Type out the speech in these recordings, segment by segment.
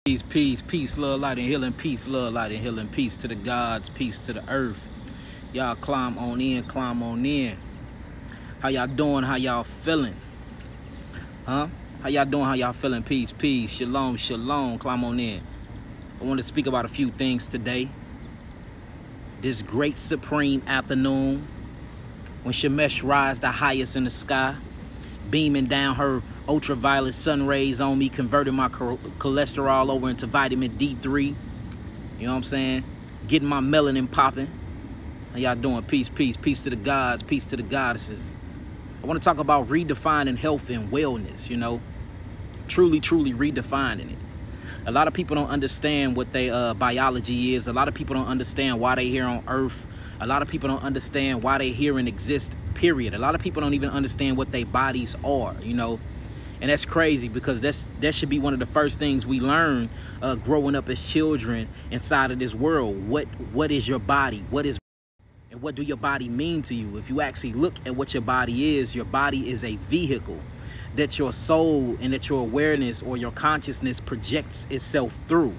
Peace, peace, peace, love, light, and healing. Peace, love, light, and healing. Peace to the gods, peace to the earth. Y'all climb on in, climb on in. How y'all doing? How y'all feeling? Huh? How y'all doing? How y'all feeling? Peace, peace, shalom, shalom. Climb on in. I want to speak about a few things today. This great supreme afternoon, when Shemesh rises the highest in the sky, beaming down her ultraviolet sun rays on me, converting my cholesterol over into vitamin D3. You know what I'm saying? Getting my melanin popping. How y'all doing? Peace, peace, peace to the gods, peace to the goddesses. I want to talk about redefining health and wellness, you know. Truly, truly redefining it. A lot of people don't understand what their biology is. A lot of people don't understand why they're here on Earth. A lot of people don't understand why they here and exist, period. A lot of people don't even understand what their bodies are, you know. And that's crazy, because that should be one of the first things we learn growing up as children inside of this world. What is your body? And what do your body mean to you? If you actually look at what your body is a vehicle that your soul and that your awareness or your consciousness projects itself through.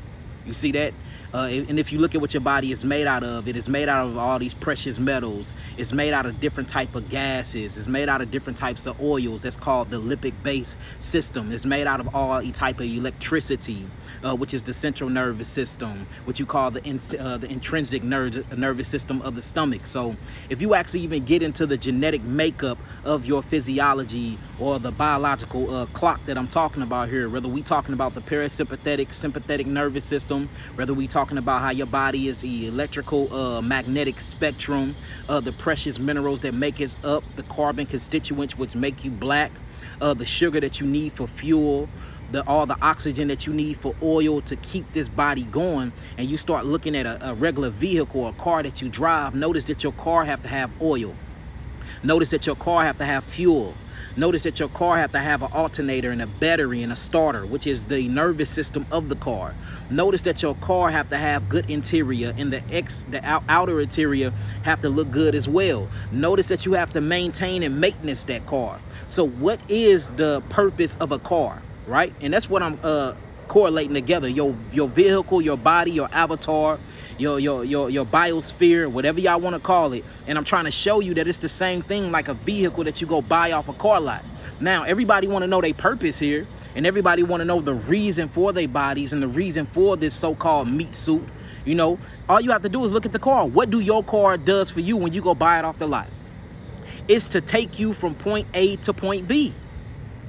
You see that? And if you look at what your body is made out of, it is made out of all these precious metals. It's made out of different type of gases. It's made out of different types of oils. That's called the lipid-based system. It's made out of all type of electricity, which is the central nervous system, which you call the intrinsic nervous system of the stomach. So if you actually even get into the genetic makeup of your physiology or the biological clock that I'm talking about here, whether we talking about the parasympathetic, sympathetic nervous system, whether we talking about how your body is the electrical magnetic spectrum, the precious minerals that make us up, the carbon constituents which make you black, the sugar that you need for fuel, all the oxygen that you need for oil to keep this body going, and you start looking at a regular vehicle or a car that you drive, notice that your car have to have oil. Notice that your car have to have fuel. Notice that your car have to have an alternator and a battery and a starter, which is the nervous system of the car. Notice that your car have to have good interior, and the outer interior have to look good as well. Notice that you have to maintain and maintenance that car. So what is the purpose of a car, right? And that's what I'm correlating together. Your vehicle, your body, your avatar, your biosphere, whatever y'all want to call it. And I'm trying to show you that it's the same thing like a vehicle that you go buy off a car lot. Now, everybody want to know their purpose here, and everybody want to know the reason for their bodies and the reason for this so-called meat suit. You know, all you have to do is look at the car. What do your car does for you when you go buy it off the lot? It's to take you from point A to point B.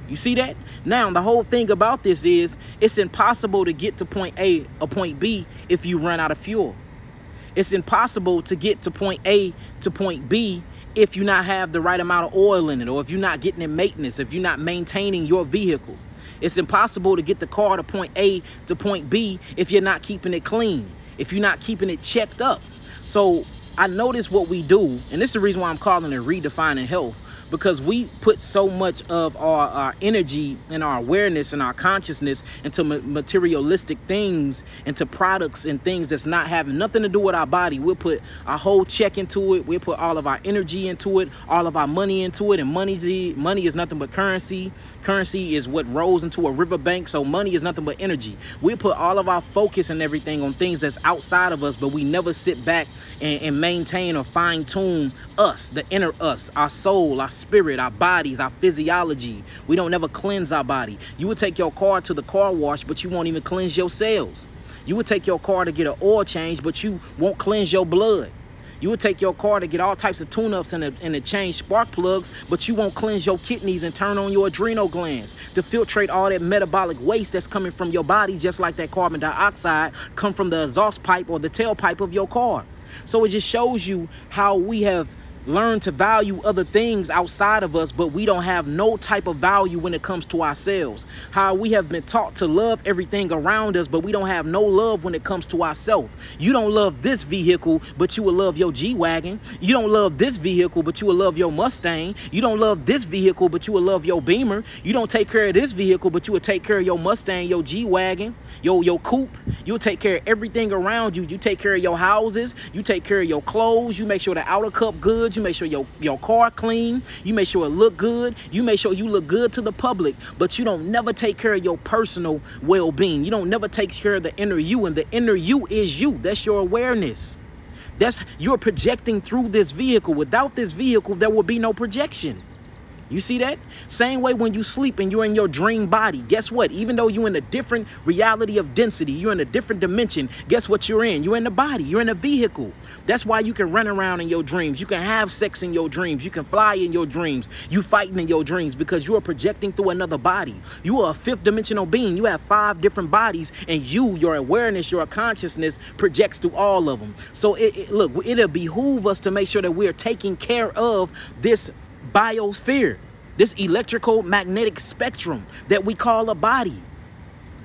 You see that? Now, the whole thing about this is it's impossible to get to point A or point B if you run out of fuel. It's impossible to get to point A to point B if you not have the right amount of oil in it, or if you're not getting in maintenance, if you're not maintaining your vehicle. It's impossible to get the car to point A to point B if you're not keeping it clean, if you're not keeping it checked up. So I notice what we do, and this is the reason why I'm calling it redefining health, because we put so much of our energy and our awareness and our consciousness into materialistic things, into products and things that's not having nothing to do with our body. We'll put our whole check into it. We'll put all of our energy into it, all of our money into it. And money is nothing but currency. Currency is what rolls into a riverbank. So money is nothing but energy. We put all of our focus and everything on things that's outside of us, but we never sit back and maintain or fine-tune us, the inner us, our soul, our spirit, our bodies, our physiology. We don't never cleanse our body. You would take your car to the car wash, but you won't even cleanse your cells. You would take your car to get an oil change, but you won't cleanse your blood. You would take your car to get all types of tune-ups and to change spark plugs, but you won't cleanse your kidneys and turn on your adrenal glands to filtrate all that metabolic waste that's coming from your body, just like that carbon dioxide come from the exhaust pipe or the tailpipe of your car. So it just shows you how we have learned to value other things outside of us, but we don't have no type of value when it comes to ourselves. How we have been taught to love everything around us, but we don't have no love when it comes to ourselves. You don't love this vehicle, but you will love your G-Wagon. You don't love this vehicle, but you will love your Mustang. You don't love this vehicle, but you will love your Beamer. You don't take care of this vehicle, but you will take care of your Mustang, your G-Wagon, your coupe. You'll take care of everything around you. You take care of your houses. You take care of your clothes. You make sure the outer cup good. good. You make sure your car clean. You make sure it look good. You make sure you look good to the public, but you don't never take care of your personal well-being. You don't never take care of the inner you, and the inner you is you. That's your awareness. You're projecting through this vehicle. Without this vehicle, there will be no projection. You see that? Same way when you sleep and you're in your dream body. Guess what? Even though you're in a different reality of density, you're in a different dimension, guess what you're in? You're in the body. You're in a vehicle. That's why you can run around in your dreams. You can have sex in your dreams. You can fly in your dreams. You fighting in your dreams because you are projecting through another body. You are a fifth dimensional being. You have 5 different bodies, and your awareness, your consciousness projects through all of them. So look, it'll behoove us to make sure that we're taking care of this biosphere, this electrical magnetic spectrum that we call a body.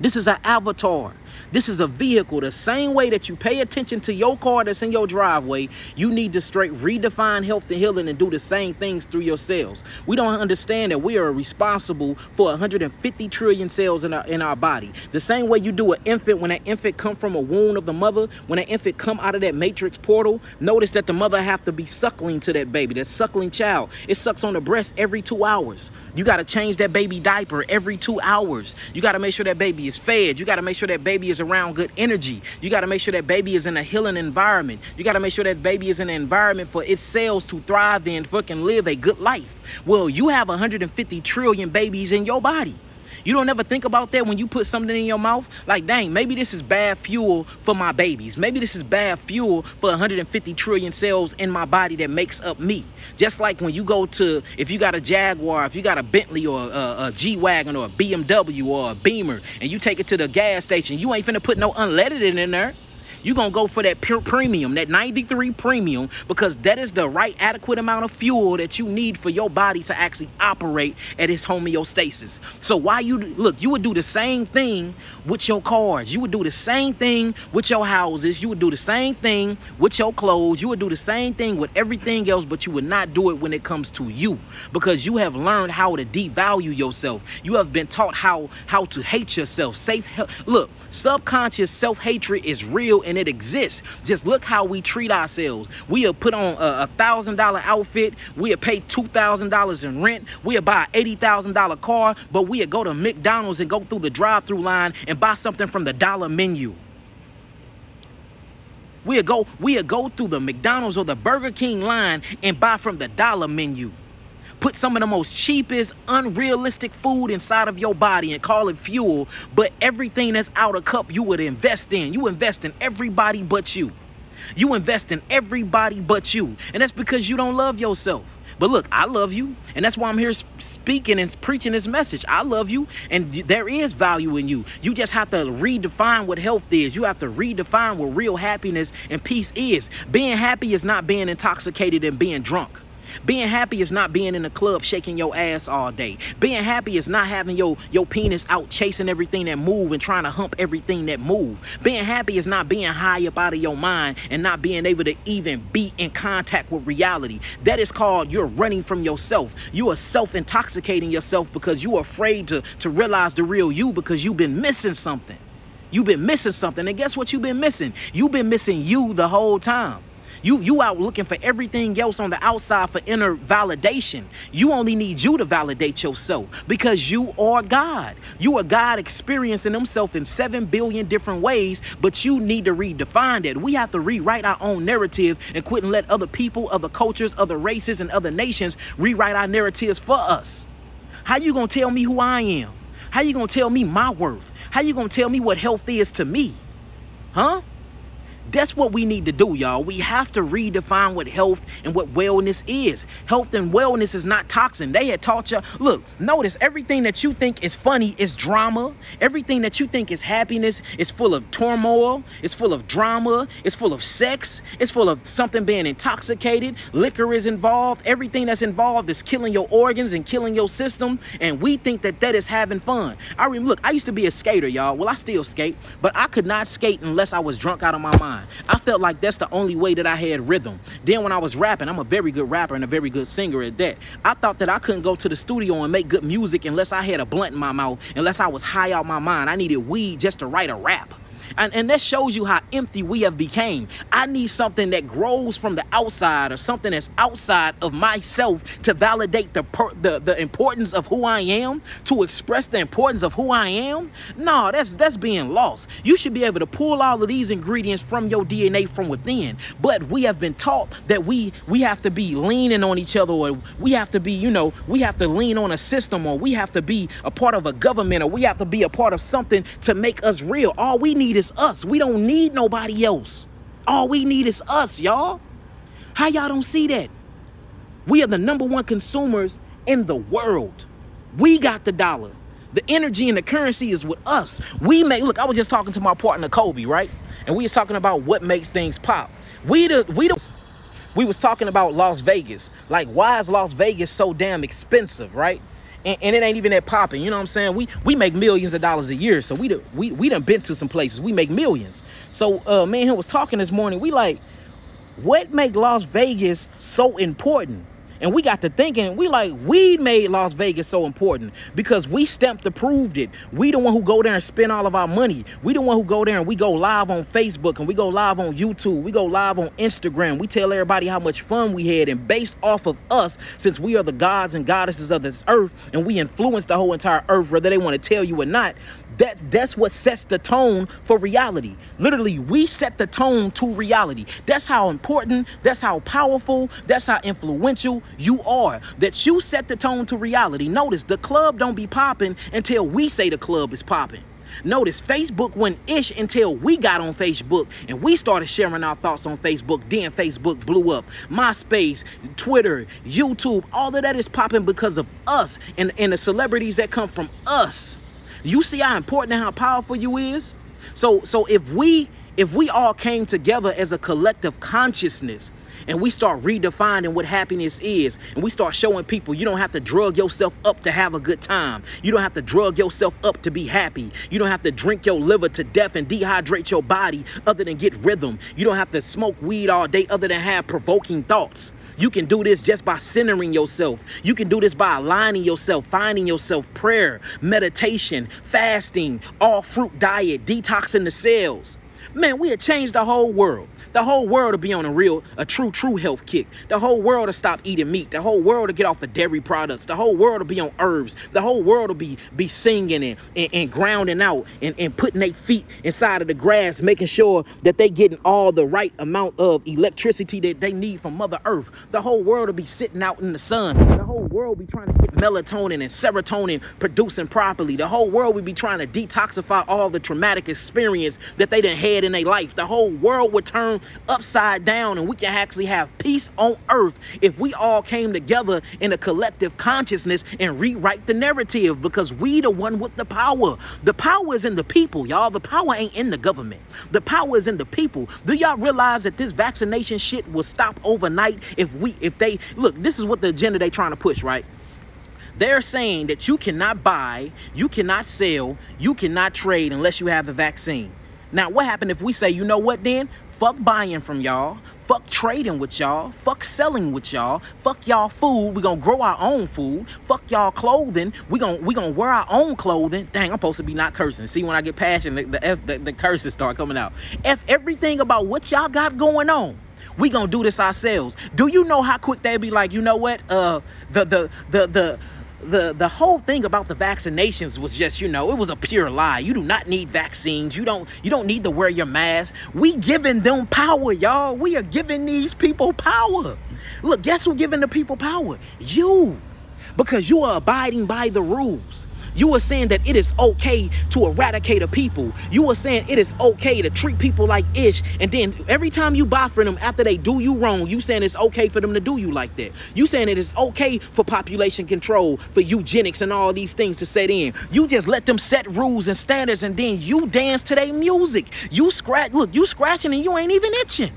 This is an avatar. This is a vehicle. The same way that you pay attention to your car that's in your driveway, you need to straight redefine health and healing and do the same things through your cells. We don't understand that we are responsible for 150 trillion cells in our body. The same way you do an infant, when that infant come from a womb of the mother, when that infant come out of that matrix portal, notice that the mother have to be suckling to that baby, that suckling child. It sucks on the breast every 2 hours. You got to change that baby diaper every 2 hours. You got to make sure that baby is fed. You got to make sure that baby is around good energy. You got to make sure that baby is in a healing environment. You got to make sure that baby is in an environment for its cells to thrive and fucking live a good life. Well, you have 150 trillion babies in your body. You don't ever think about that when you put something in your mouth? Like, dang, maybe this is bad fuel for my babies. Maybe this is bad fuel for 150 trillion cells in my body that makes up me. Just like when you go to, if you got a Jaguar, if you got a Bentley or a G-Wagon or a BMW or a Beamer, and you take it to the gas station, you ain't finna put no unleaded in there. You're going to go for that pure premium, that 93 premium, because that is the right adequate amount of fuel that you need for your body to actually operate at its homeostasis. So why you would do the same thing with your cars. You would do the same thing with your houses. You would do the same thing with your clothes. You would do the same thing with everything else, but you would not do it when it comes to you, because you have learned how to devalue yourself. You have been taught how to hate yourself. Look, subconscious self-hatred is real, and it exists. Just look how we treat ourselves. We'll put on a $1,000 outfit. We'll pay $2,000 in rent. We'll buy an $80,000 car, but we'll go to McDonald's and go through the drive-through line and buy something from the dollar menu. We'll go through the McDonald's or the Burger King line and buy from the dollar menu. Put some of the most cheapest, unrealistic food inside of your body and call it fuel, but everything that's out of cup you would invest in. You invest in everybody but you. You invest in everybody but you. And that's because you don't love yourself. But look, I love you, and that's why I'm here speaking and preaching this message. I love you, and there is value in you. You just have to redefine what health is. You have to redefine what real happiness and peace is. Being happy is not being intoxicated and being drunk. Being happy is not being in the club shaking your ass all day. Being happy is not having your penis out chasing everything that move and trying to hump everything that move. Being happy is not being high up out of your mind and not being able to even be in contact with reality. That is called you're running from yourself. You are self-intoxicating yourself because you are afraid to realize the real you, because you've been missing something. You've been missing something. And guess what you've been missing? You've been missing you the whole time. You out looking for everything else on the outside for inner validation. You only need you to validate yourself, because you are God. You are God experiencing himself in 7 billion different ways, but you need to redefine that. We have to rewrite our own narrative and quit and let other people, other cultures, other races, and other nations rewrite our narratives for us. How you gonna tell me who I am? How you gonna tell me my worth? How you gonna tell me what health is to me? Huh? That's what we need to do, y'all. We have to redefine what health and what wellness is. Health and wellness is not toxin. They had taught you, look, notice everything that you think is funny is drama. Everything that you think is happiness is full of turmoil. It's full of drama. It's full of sex. It's full of something being intoxicated. Liquor is involved. Everything that's involved is killing your organs and killing your system. And we think that that is having fun. Look, I used to be a skater, y'all. Well, I still skate, but I could not skate unless I was drunk out of my mind. I felt like that's the only way that I had rhythm. Then when I was rapping, I'm a very good rapper and a very good singer at that. I thought that I couldn't go to the studio and make good music unless I had a blunt in my mouth, unless I was high out my mind. I needed weed just to write a rap. And that shows you how empty we have became. I need something that grows from the outside, or something that's outside of myself, to validate the importance of who I am, to express the importance of who I am. No, that's being lost. You should be able to pull all of these ingredients from your DNA from within. But we have been taught that we have to be leaning on each other, or we have to be, you know, we have to lean on a system, or we have to be a part of a government, or we have to be a part of something to make us real. All we need is us. We don't need nobody else. All we need is us, y'all. How y'all don't see that? We are the #1 consumers in the world. We got the dollar. The energy and the currency is with us. Look, I was just talking to my partner Kobe, right? And we was talking about what makes things pop. We was talking about Las Vegas. Like, why is Las Vegas so damn expensive, right? And it ain't even that popping, you know what I'm saying? We make millions of dollars a year, so we done been to some places. We make millions. So me and him was talking this morning. We like, what make Las Vegas so important? And we got to thinking, we made Las Vegas so important because we stamped approved it. We the one who go there and spend all of our money. We the one who go there and we go live on Facebook, and we go live on YouTube. We go live on Instagram. We tell everybody how much fun we had. And based off of us, since we are the gods and goddesses of this earth, and we influence the whole entire earth, whether they want to tell you or not, that's what sets the tone for reality. Literally, we set the tone to reality. That's how important, that's how powerful, that's how influential you are, that you set the tone to reality. Notice, the club don't be popping until we say the club is popping. Notice, Facebook went ish until we got on Facebook and we started sharing our thoughts on Facebook. Then Facebook blew up. MySpace, Twitter, YouTube, all of that is popping because of us and the celebrities that come from us. You see how important and how powerful you is? So if we all came together as a collective consciousness, and we start redefining what happiness is, and we start showing people you don't have to drug yourself up to have a good time. You don't have to drug yourself up to be happy. You don't have to drink your liver to death and dehydrate your body other than get rhythm. You don't have to smoke weed all day other than have provoking thoughts. You can do this just by centering yourself. You can do this by aligning yourself, finding yourself, prayer, meditation, fasting, all fruit diet, detoxing the cells. Man, we have changed the whole world. The whole world to be on a true health kick. The whole world to stop eating meat. The whole world to get off of dairy products. The whole world to be on herbs. The whole world to be singing and grounding out and putting their feet inside of the grass, making sure that they getting all the right amount of electricity that they need from Mother Earth. The whole world to be sitting out in the sun. The whole world be trying to get melatonin and serotonin producing properly. The whole world would be trying to detoxify all the traumatic experience that they done had in their life. The whole world would turn upside down, and we can actually have peace on earth if we all came together in a collective consciousness and rewrite the narrative, because we the one with the power. The power is in the people, y'all. The power ain't in the government. The power is in the people. Do y'all realize that this vaccination shit will stop overnight if they look? This is what the agenda they trying to push, right? They're saying that you cannot buy, you cannot sell, you cannot trade unless you have the vaccine. Now, what happened if we say, you know what then? Fuck buying from y'all. Fuck trading with y'all. Fuck selling with y'all. Fuck y'all food. We're going to grow our own food. Fuck y'all clothing. We're gonna wear our own clothing. Dang, I'm supposed to be not cursing. See, when I get passionate, the curses start coming out. F everything about what y'all got going on. We gonna do this ourselves. Do you know how quick they'd be like, you know what? The whole thing about the vaccinations was just, you know, it was a pure lie. You do not need vaccines. You don't need to wear your mask. We giving them power, y'all. We are giving these people power. Look, guess who giving the people power? You. Because you are abiding by the rules. You are saying that it is okay to eradicate a people. You are saying it is okay to treat people like ish. And then every time you buy from them after they do you wrong, you saying it's okay for them to do you like that. You saying it is okay for population control, for eugenics and all these things to set in. You just let them set rules and standards, and then you dance to their music. You scratch, look, you scratching and you ain't even itching.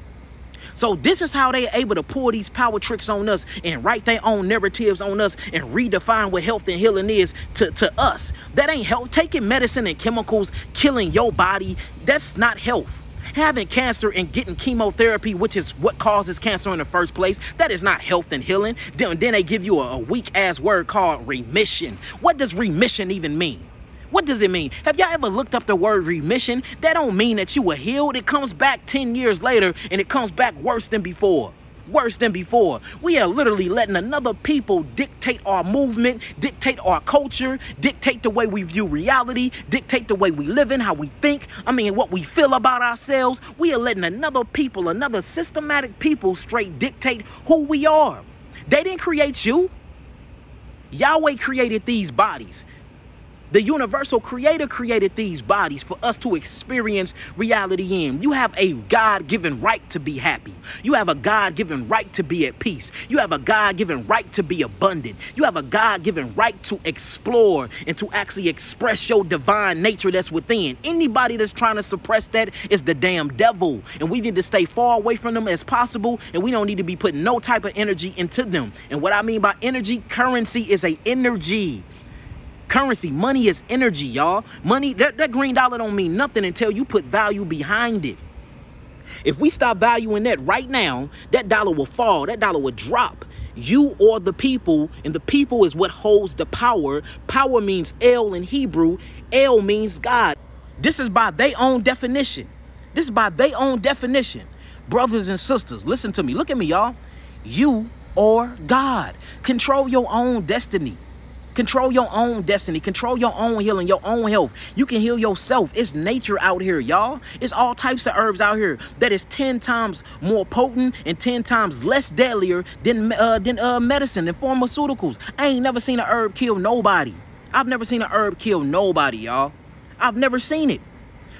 So this is how they're able to pull these power tricks on us and write their own narratives on us and redefine what health and healing is to us. That ain't health. Taking medicine and chemicals, killing your body, that's not health. Having cancer and getting chemotherapy, which is what causes cancer in the first place, that is not health and healing. Then they give you a weak-ass word called remission. What does remission even mean? What does it mean? Have y'all ever looked up the word remission? That don't mean that you were healed. It comes back 10 years later and it comes back worse than before. Worse than before. We are literally letting another people dictate our movement, dictate our culture, dictate the way we view reality, dictate the way we live in, how we think, what we feel about ourselves. We are letting another people, another systematic people straight dictate who we are. They didn't create you. Yahweh created these bodies. The universal creator created these bodies for us to experience reality in. You have a God-given right to be happy. You have a God-given right to be at peace. You have a God-given right to be abundant. You have a God-given right to explore and to actually express your divine nature that's within. Anybody that's trying to suppress that is the damn devil. And we need to stay far away from them as possible. And we don't need to be putting no type of energy into them. And what I mean by energy, currency is a energy. Currency, money is energy, y'all. Money, that green dollar don't mean nothing until you put value behind it. If we stop valuing that right now, that dollar will fall, that dollar will drop. You or the people, and the people is what holds the power. Power means El in Hebrew. El means God. This is by their own definition. This is by their own definition. Brothers and sisters, listen to me. Look at me, y'all. You or God. Control your own destiny. Control your own destiny. Control your own healing, your own health. You can heal yourself. It's nature out here, y'all. It's all types of herbs out here that is 10 times more potent and 10 times less deadlier than medicine and pharmaceuticals. I ain't never seen a herb kill nobody. I've never seen a herb kill nobody, y'all. I've never seen it.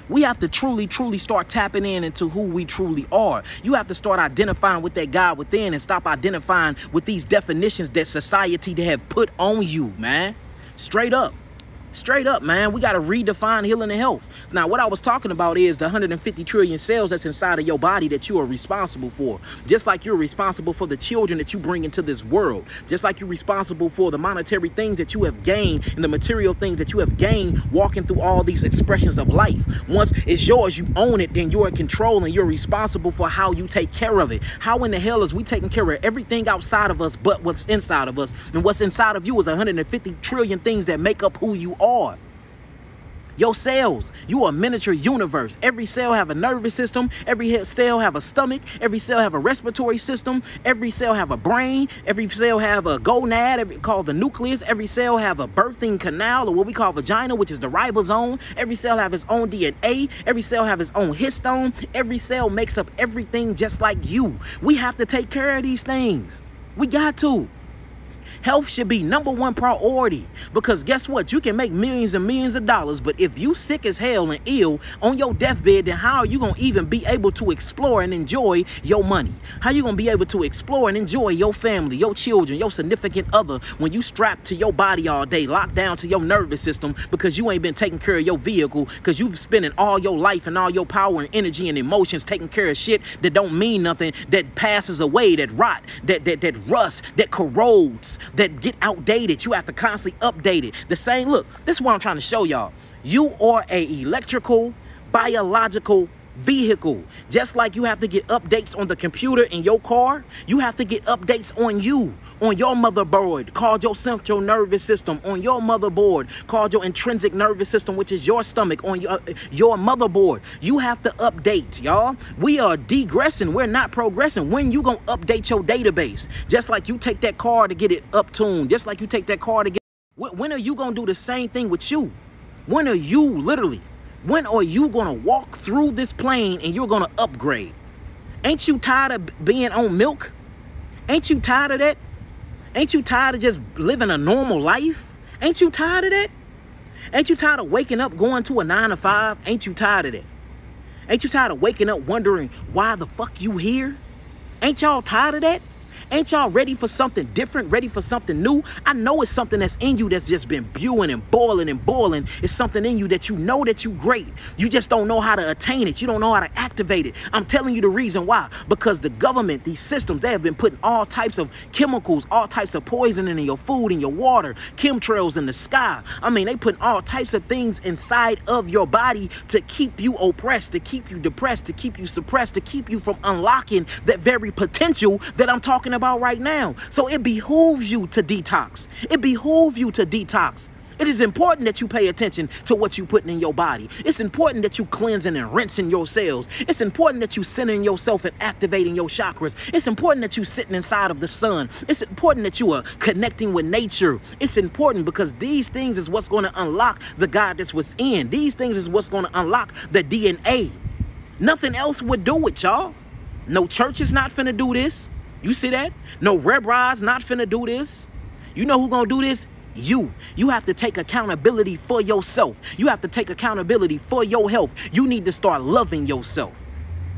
We have to truly, truly start tapping into who we truly are. You have to start identifying with that God within and stop identifying with these definitions that society have put on you, man. Straight up. Straight up, man. We got to redefine healing and health. Now, what I was talking about is the 150 trillion cells that's inside of your body that you are responsible for. Just like you're responsible for the children that you bring into this world. Just like you're responsible for the monetary things that you have gained and the material things that you have gained walking through all these expressions of life. Once it's yours, you own it, then you're in control and you're responsible for how you take care of it. How in the hell is we taking care of everything outside of us but what's inside of us? And what's inside of you is 150 trillion things that make up who you are. Your cells, you are a miniature universe. Every cell have a nervous system. Every cell have a stomach. Every cell have a respiratory system. Every cell have a brain. Every cell have a gonad, called the nucleus. Every cell have a birthing canal, or what we call vagina, which is the ribosome. Every cell have its own DNA. Every cell have its own histone. Every cell makes up everything just like you. We have to take care of these things. We got to. Health should be #1 priority, because guess what? You can make millions and millions of dollars, but if you sick as hell and ill on your deathbed, then how are you going to even be able to explore and enjoy your money? How are you going to be able to explore and enjoy your family, your children, your significant other when you strapped to your body all day, locked down to your nervous system because you ain't been taking care of your vehicle, because you've spending all your life and all your power and energy and emotions taking care of shit that don't mean nothing, that passes away, that rot, that rusts, that corrodes, that get outdated. You have to constantly update it. The same, look, this is what I'm trying to show y'all. You are a electrical, biological vehicle. Just like you have to get updates on the computer in your car, you have to get updates on you, on your motherboard, called your central nervous system, on your motherboard, called your intrinsic nervous system, which is your stomach, on your motherboard. You have to update, y'all. We are degressing. We're not progressing. When you gonna update your database? Just like you take that car to get it up-tuned, just like you take that car to get... When are you gonna do the same thing with you? When are you, literally, when are you gonna walk through this plane and you're gonna upgrade? Ain't you tired of being on milk? Ain't you tired of that? Ain't you tired of just living a normal life? Ain't you tired of that? Ain't you tired of waking up going to a 9 to 5? Ain't you tired of that? Ain't you tired of waking up wondering why the fuck you here? Ain't y'all tired of that? Ain't y'all ready for something different, ready for something new? I know it's something that's in you that's just been brewing and boiling and boiling. It's something in you that you know that you great. You just don't know how to attain it. You don't know how to activate it. I'm telling you the reason why. Because the government, these systems, they have been putting all types of chemicals, all types of poison in your food, in your water, chemtrails in the sky. I mean, they put all types of things inside of your body to keep you oppressed, to keep you depressed, to keep you suppressed, to keep you from unlocking that very potential that I'm talking about right now. So it behooves you to detox. It behooves you to detox. It is important that you pay attention to what you're putting in your body. It's important that you cleansing and rinsing your cells. It's important that you centering yourself and activating your chakras. It's important that you sitting inside of the sun. It's important that you are connecting with nature. It's important because these things is what's going to unlock the God that's within. These things is what's going to unlock the DNA. Nothing else would do it, y'all. No church is not finna do this. You see that? No Rebride's not finna do this. You know who gonna do this? You have to take accountability for yourself. You have to take accountability for your health. You need to start loving yourself.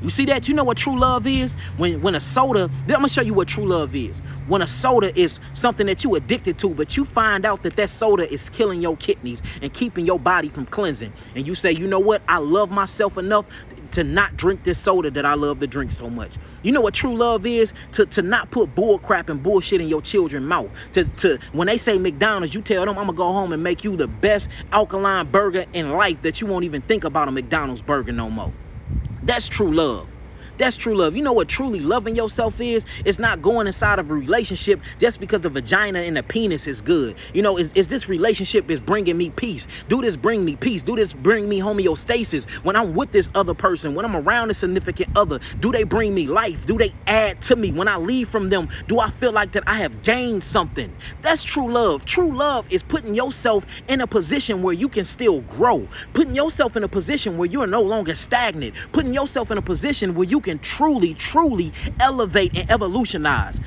You see that? You know what true love is? When a soda, I'm gonna show you what true love is. When a soda is something that you addicted to, but you find out that that soda is killing your kidneys and keeping your body from cleansing. And you say, you know what? I love myself enough to not drink this soda that I love to drink so much. You know what true love is? To not put bull crap and bullshit in your children's mouth. When they say McDonald's, you tell them, I'm gonna go home and make you the best alkaline burger in life that you won't even think about a McDonald's burger no more. That's true love. That's true love. You know what truly loving yourself is? It's not going inside of a relationship just because the vagina and the penis is good. You know, is this relationship is bringing me peace? Do this bring me peace? Do this bring me homeostasis? When I'm with this other person, when I'm around a significant other, do they bring me life? Do they add to me? When I leave from them, do I feel like that I have gained something? That's true love. True love is putting yourself in a position where you can still grow. Putting yourself in a position where you're no longer stagnant. Putting yourself in a position where you can truly elevate and evolutionize.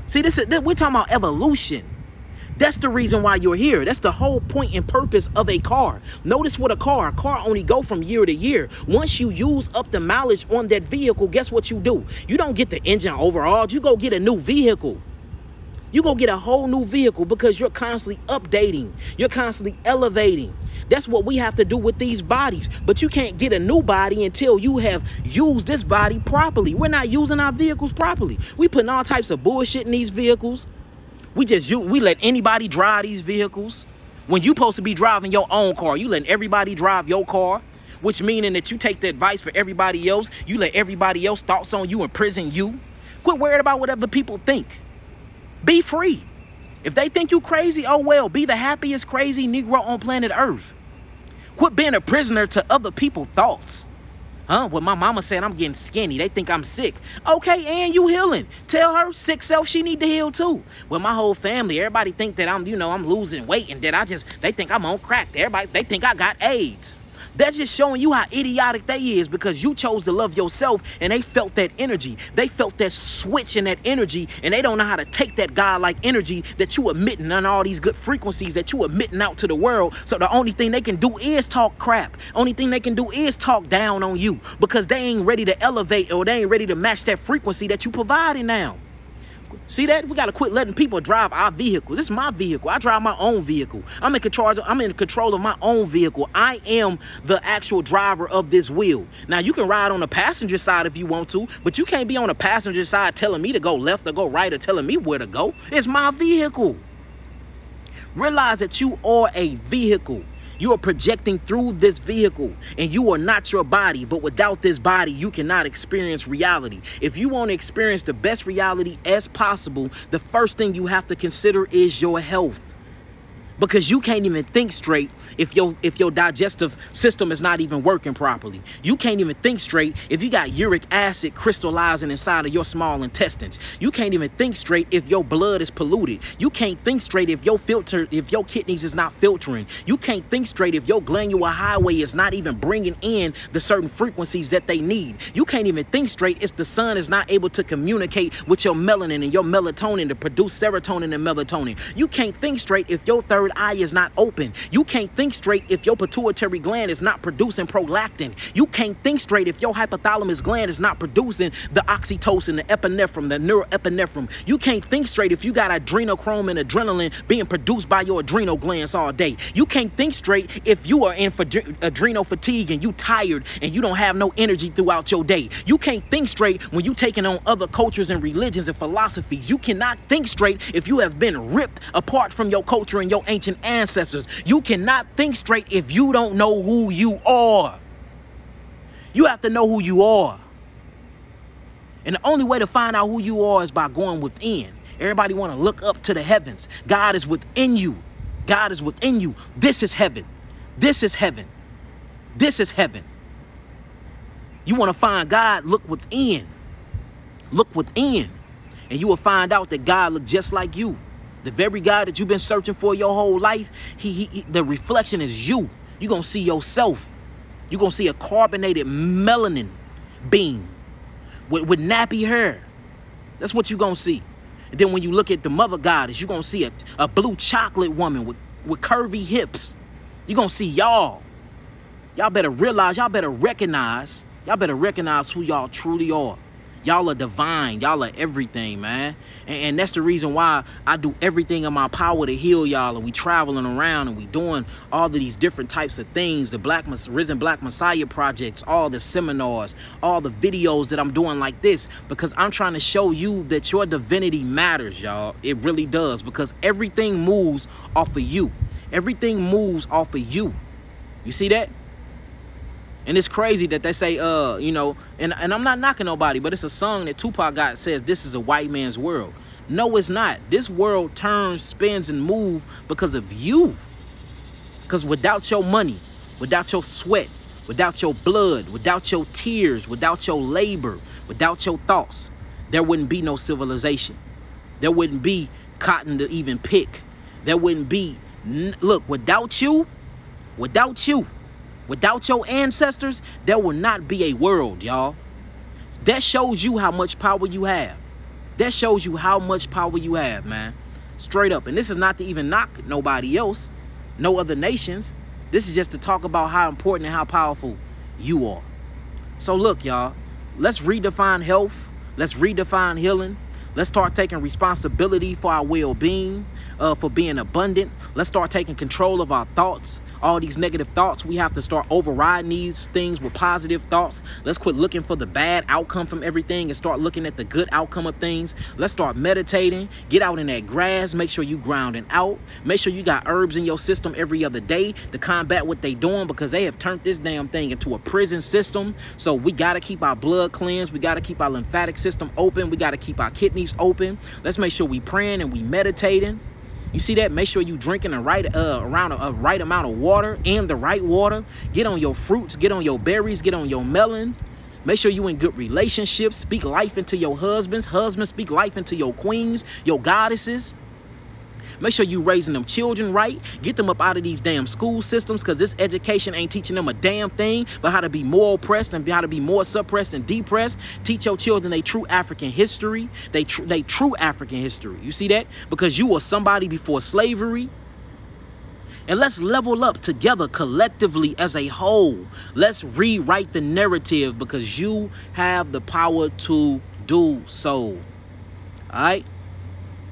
See, we're talking about evolution. That's the reason why you're here. That's the whole point and purpose of a car. Notice what a car only go from year to year. Once you use up the mileage on that vehicle, guess what you do? You don't get the engine overhauled. You go get a new vehicle. You go get a whole new vehicle because you're constantly updating. You're constantly elevating. That's what we have to do with these bodies. But you can't get a new body until you have used this body properly. We're not using our vehicles properly. We putting all types of bullshit in these vehicles. We let anybody drive these vehicles. When you're supposed to be driving your own car, you letting everybody drive your car, which meaning that you take the advice for everybody else. You let everybody else thoughts on you imprison you. Quit worrying about what other people think. Be free. If they think you crazy, oh well, be the happiest crazy Negro on planet Earth. Quit being a prisoner to other people's thoughts. Well, my mama said I'm getting skinny. They think I'm sick. Okay, and you healing. Tell her sick self she need to heal too. Well, my whole family, everybody think that I'm losing weight and that they think I'm on crack. They think I got AIDS. That's just showing you how idiotic they is because you chose to love yourself and they felt that energy. They felt that switch in that energy and they don't know how to take that God-like energy that you emitting on all these good frequencies that you emitting out to the world. So the only thing they can do is talk crap. Only thing they can do is talk down on you because they ain't ready to elevate or they ain't ready to match that frequency that you providing now. See that? We got to quit letting people drive our vehicles. This is my vehicle. I drive my own vehicle. I'm in control of my own vehicle. I am the actual driver of this wheel. Now, you can ride on the passenger side if you want to, but you can't be on the passenger side telling me to go left or go right or telling me where to go. It's my vehicle. Realize that you are a vehicle. You are projecting through this vehicle and you are not your body, but without this body, you cannot experience reality. If you want to experience the best reality as possible, the first thing you have to consider is your health. Because you can't even think straight if your digestive system is not even working properly. You can't even think straight if you got uric acid crystallizing inside of your small intestines. You can't even think straight if your blood is polluted. You can't think straight if your kidneys is not filtering. You can't think straight if your glandular highway is not even bringing in the certain frequencies that they need. You can't even think straight if the sun is not able to communicate with your melanin and your melatonin to produce serotonin and melatonin. You can't think straight if your third eye is not open. You can't think straight if your pituitary gland is not producing prolactin. You can't think straight if your hypothalamus gland is not producing the oxytocin, the epinephrine, the neuroepinephrine. You can't think straight if you got adrenochrome and adrenaline being produced by your adrenal glands all day. You can't think straight if you are in adrenal fatigue and you tired and you don't have no energy throughout your day. You can't think straight when you taking on other cultures and religions and philosophies. You cannot think straight if you have been ripped apart from your culture and your ancient ancestors. You cannot think straight if you don't know who you are. You have to know who you are. And the only way to find out who you are is by going within. Everybody want to look up to the heavens. God is within you. God is within you. This is heaven. This is heaven. This is heaven. You want to find God, look within. Look within. And you will find out that God looks just like you. The very God that you've been searching for your whole life, the reflection is you. You're going to see yourself. You're going to see a carbonated melanin being with nappy hair. That's what you're going to see. And then when you look at the mother goddess, you're going to see a blue chocolate woman with curvy hips. You're going to see y'all. Y'all better realize, y'all better recognize who y'all truly are. Y'all are divine. Y'all are everything, man. And that's the reason why I do everything in my power to heal y'all. And we traveling around and we doing all of these different types of things. The Risen Black Messiah projects, all the seminars, all the videos that I'm doing like this. Because I'm trying to show you that your divinity matters, y'all. It really does. Because everything moves off of you. Everything moves off of you. You see that? And it's crazy that they say, you know, and I'm not knocking nobody, but it's a song that Tupac got says, this is a white man's world. No, it's not. This world turns, spins, and moves because of you. Because without your money, without your sweat, without your blood, without your tears, without your labor, without your thoughts, there wouldn't be no civilization. There wouldn't be cotton to even pick. There wouldn't be, look, without you, without your ancestors, there will not be a world, y'all. That shows you how much power you have. That shows you how much power you have, man. Straight up. And this is not to even knock nobody else, no other nations. This is just to talk about how important and how powerful you are. So look, y'all, let's redefine health. Let's redefine healing. Let's start taking responsibility for our well-being, for being abundant. Let's start taking control of our thoughts. All these negative thoughts, we have to start overriding these things with positive thoughts. Let's quit looking for the bad outcome from everything and start looking at the good outcome of things. Let's start meditating. Get out in that grass. Make sure you grounding out. Make sure you got herbs in your system every other day to combat what they doing, because they have turned this damn thing into a prison system. So we got to keep our blood cleansed. We got to keep our lymphatic system open. We got to keep our kidneys open. Let's make sure we praying and we meditating. You see that? Make sure you drinking around a right amount of water, and the right water. Get on your fruits, get on your berries, get on your melons. Make sure you in good relationships. Speak life into your husbands. Husbands, speak life into your queens, your goddesses. Make sure you raising them children right. Get them up out of these damn school systems, because this education ain't teaching them a damn thing but how to be more oppressed and how to be more suppressed and depressed. Teach your children they true African history. They true African history. You see that? Because you were somebody before slavery. And let's level up together collectively as a whole. Let's rewrite the narrative, because you have the power to do so. All right?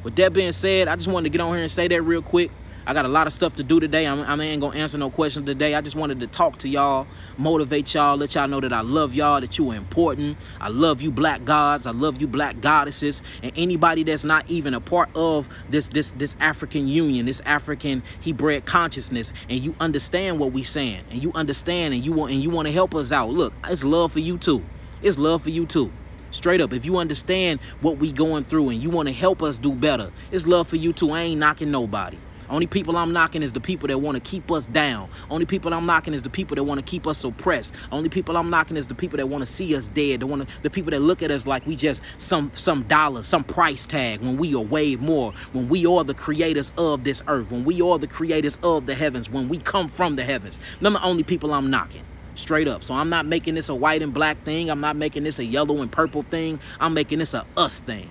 With that being said, I just wanted to get on here and say that real quick. I got a lot of stuff to do today. I ain't going to answer no questions today. I just wanted to talk to y'all, motivate y'all, let y'all know that I love y'all, that you are important. I love you black gods. I love you black goddesses. And anybody that's not even a part of this African union, this African Hebraic consciousness, and you understand what we saying, and you understand, and you want to help us out. Look, it's love for you too. It's love for you too. Straight up, if you understand what we going through and you want to help us do better, it's love for you too. I ain't knocking nobody. Only people I'm knocking is the people that want to keep us down. Only people I'm knocking is the people that want to keep us oppressed. Only people I'm knocking is the people that want to see us dead. The people that look at us like we just some dollar, some price tag, when we are way more, when we are the creators of this earth, when we are the creators of the heavens, when we come from the heavens. Them the only people I'm knocking. Straight up. So I'm not making this a white and black thing. I'm not making this a yellow and purple thing. I'm making this a us thing.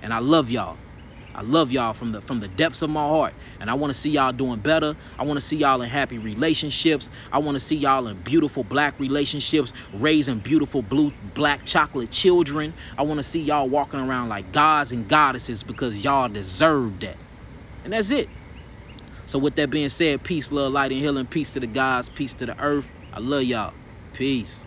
And I love y'all. I love y'all from the depths of my heart. And I want to see y'all doing better. I want to see y'all in happy relationships. I want to see y'all in beautiful black relationships, raising beautiful black chocolate children. I want to see y'all walking around like gods and goddesses, because y'all deserve that. And that's it. So with that being said, peace, love, light, and healing. Peace to the gods. Peace to the earth. I love y'all. Peace.